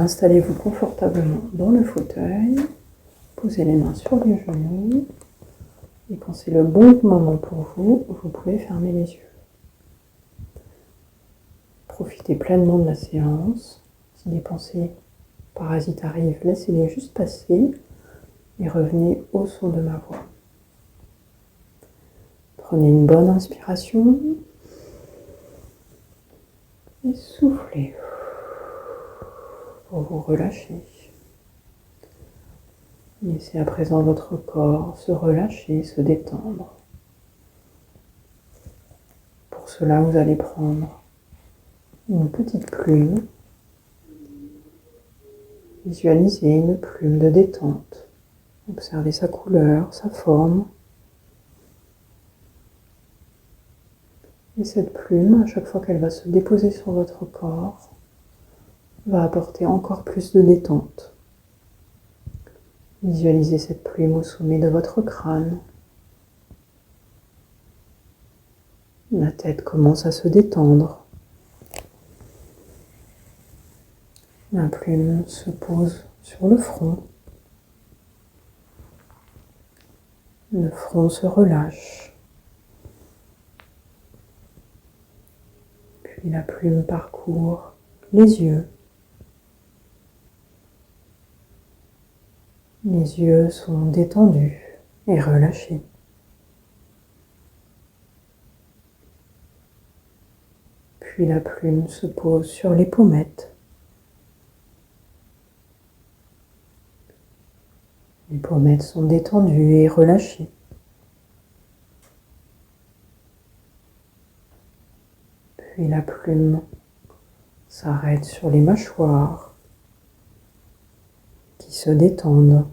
installez-vous confortablement dans le fauteuil, posez les mains sur les genoux et quand c'est le bon moment pour vous, vous pouvez fermer les yeux. Profitez pleinement de la séance. Si des pensées parasites arrivent, laissez-les juste passer et revenez au son de ma voix. Prenez une bonne inspiration et soufflez pour vous relâcher. Laissez à présent votre corps se relâcher, se détendre. Pour cela, vous allez prendre une petite plume. Visualisez une plume de détente. Observez sa couleur, sa forme. Et cette plume, à chaque fois qu'elle va se déposer sur votre corps, va apporter encore plus de détente. Visualisez cette plume au sommet de votre crâne. La tête commence à se détendre. La plume se pose sur le front. Le front se relâche. Puis la plume parcourt les yeux. Les yeux sont détendus et relâchés. Puis la plume se pose sur les pommettes. Les pommettes sont détendues et relâchées. Puis la plume s'arrête sur les mâchoires qui se détendent.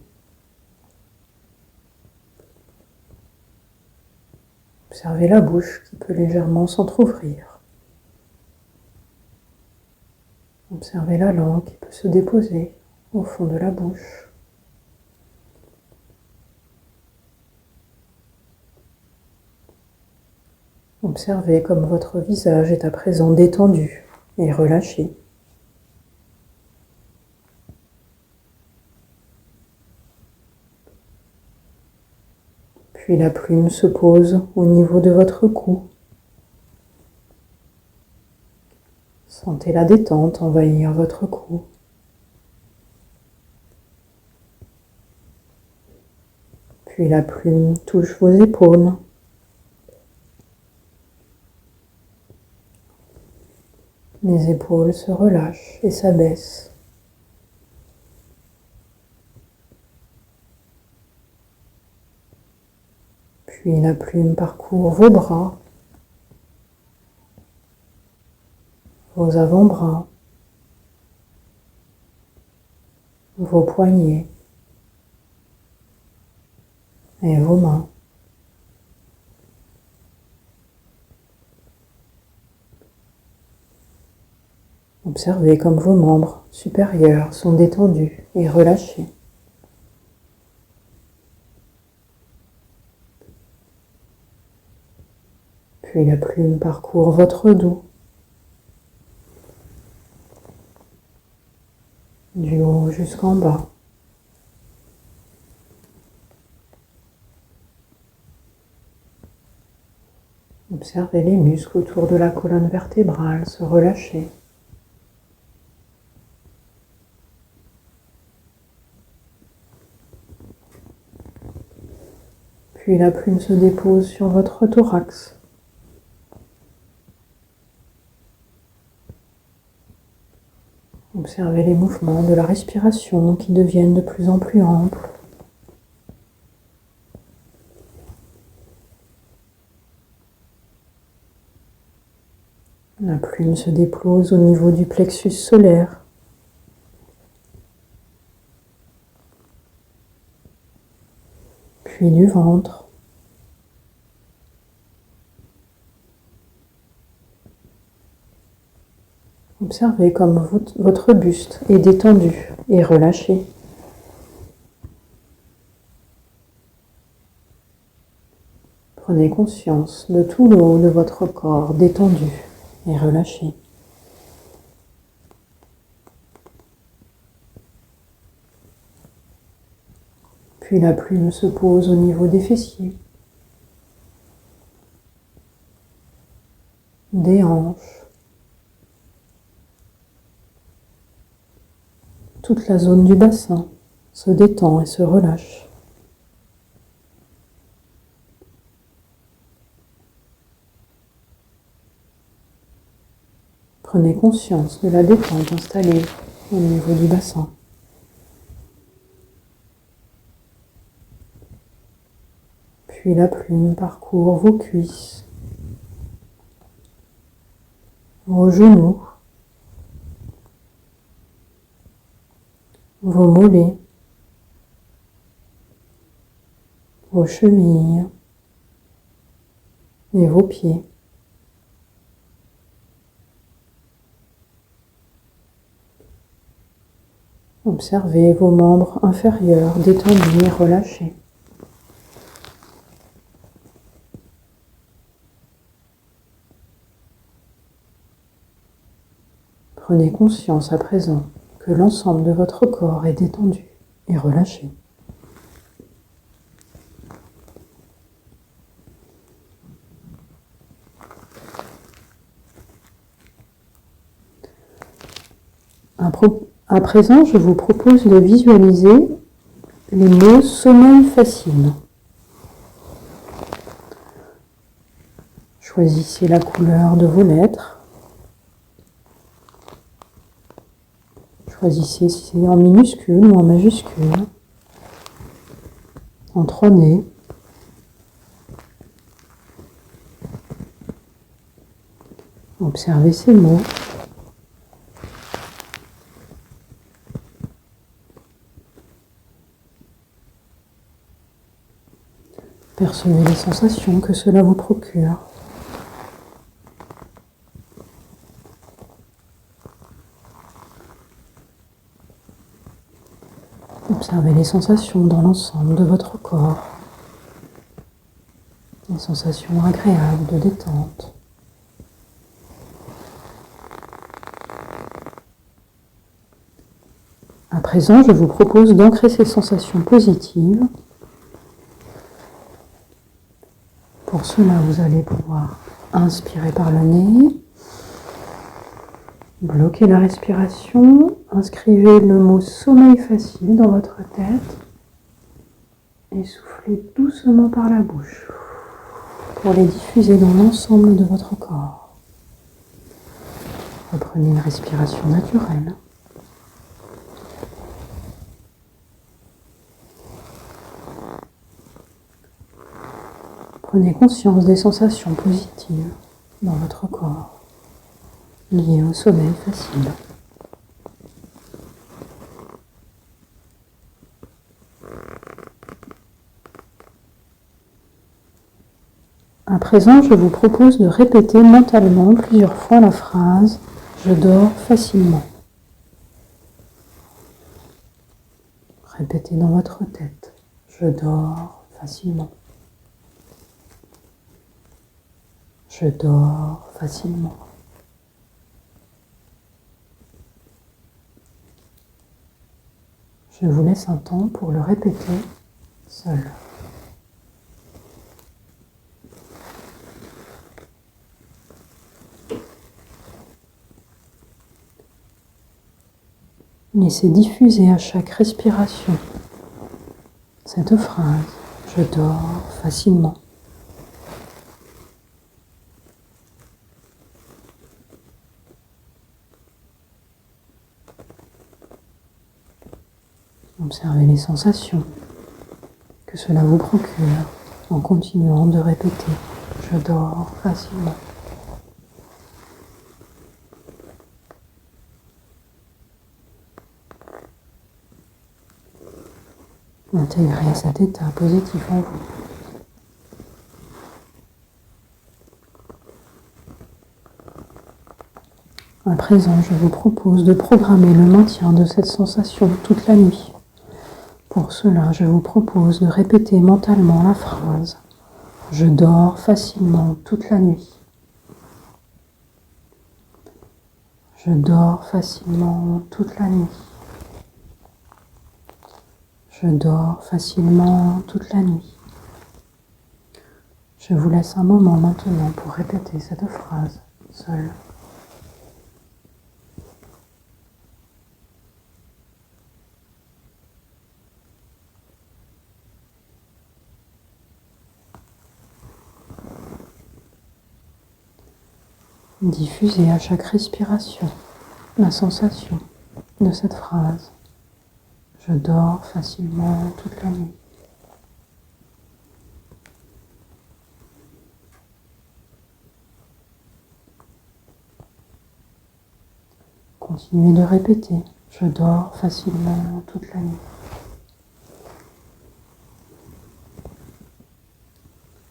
Observez la bouche qui peut légèrement s'entrouvrir. Observez la langue qui peut se déposer au fond de la bouche. Observez comme votre visage est à présent détendu et relâché. Puis la plume se pose au niveau de votre cou. Sentez la détente envahir votre cou. Puis la plume touche vos épaules. Les épaules se relâchent et s'abaissent. Puis la plume parcourt vos bras, vos avant-bras, vos poignets et vos mains. Observez comme vos membres supérieurs sont détendus et relâchés. Puis la plume parcourt votre dos, du haut jusqu'en bas. Observez les muscles autour de la colonne vertébrale se relâcher. Puis la plume se dépose sur votre thorax. Observez les mouvements de la respiration qui deviennent de plus en plus amples. La plume se dépose au niveau du plexus solaire. Puis du ventre. Observez comme votre buste est détendu et relâché. Prenez conscience de tout le haut de votre corps détendu et relâché. Puis la plume se pose au niveau des fessiers, des hanches, toute la zone du bassin se détend et se relâche. Prenez conscience de la détente installée au niveau du bassin. Puis la plume parcourt vos cuisses, vos genoux, vos mollets, vos chevilles et vos pieds. Observez vos membres inférieurs détendus et relâchés. Prenez conscience à présent que l'ensemble de votre corps est détendu et relâché. À présent, je vous propose de visualiser les mots sommeil facile. Choisissez la couleur de vos lettres. Choisissez si c'est en minuscule ou en majuscule, en 3D. Observez ces mots. Percevez les sensations que cela vous procure. Observez les sensations dans l'ensemble de votre corps. Les sensations agréables de détente. À présent, je vous propose d'ancrer ces sensations positives. Pour cela, vous allez pouvoir inspirer par le nez, bloquer la respiration, inscrivez le mot sommeil facile dans votre tête et soufflez doucement par la bouche pour les diffuser dans l'ensemble de votre corps. Reprenez une respiration naturelle. Prenez conscience des sensations positives dans votre corps liées au sommeil facile. À présent, je vous propose de répéter mentalement plusieurs fois la phrase « Je dors facilement ». Répétez dans votre tête « Je dors facilement ». Je dors facilement. Je vous laisse un temps pour le répéter seul. Laissez diffuser à chaque respiration cette phrase « Je dors facilement ». Observez les sensations que cela vous procure en continuant de répéter « Je dors facilement ». Intégrez cet état positif en vous. À présent, je vous propose de programmer le maintien de cette sensation toute la nuit. Pour cela, je vous propose de répéter mentalement la phrase « Je dors facilement toute la nuit ». Je dors facilement toute la nuit. Je dors facilement toute la nuit. Je vous laisse un moment maintenant pour répéter cette phrase seule. Diffusez à chaque respiration la sensation de cette phrase. Je dors facilement toute la nuit. Continuez de répéter. Je dors facilement toute la nuit.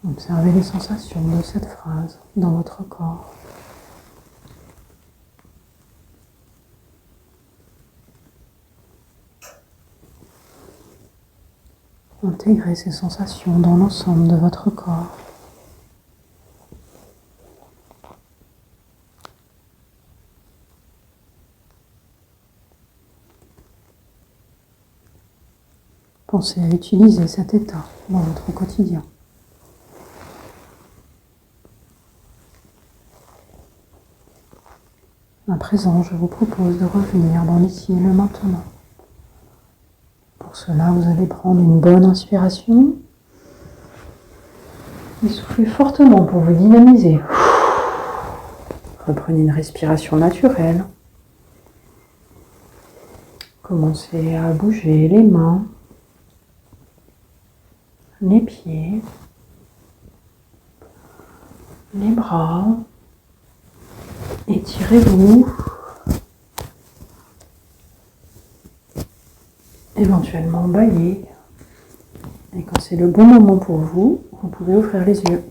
Observez les sensations de cette phrase dans votre corps. Intégrez ces sensations dans l'ensemble de votre corps. Pensez à utiliser cet état dans votre quotidien. À présent, je vous propose de revenir dans l'ici et le maintenant. Pour cela, vous allez prendre une bonne inspiration et souffler fortement pour vous dynamiser. Reprenez une respiration naturelle. Commencez à bouger les mains, les pieds, les bras. Étirez-vous. Éventuellement baillez. Et quand c'est le bon moment pour vous, vous pouvez ouvrir les yeux.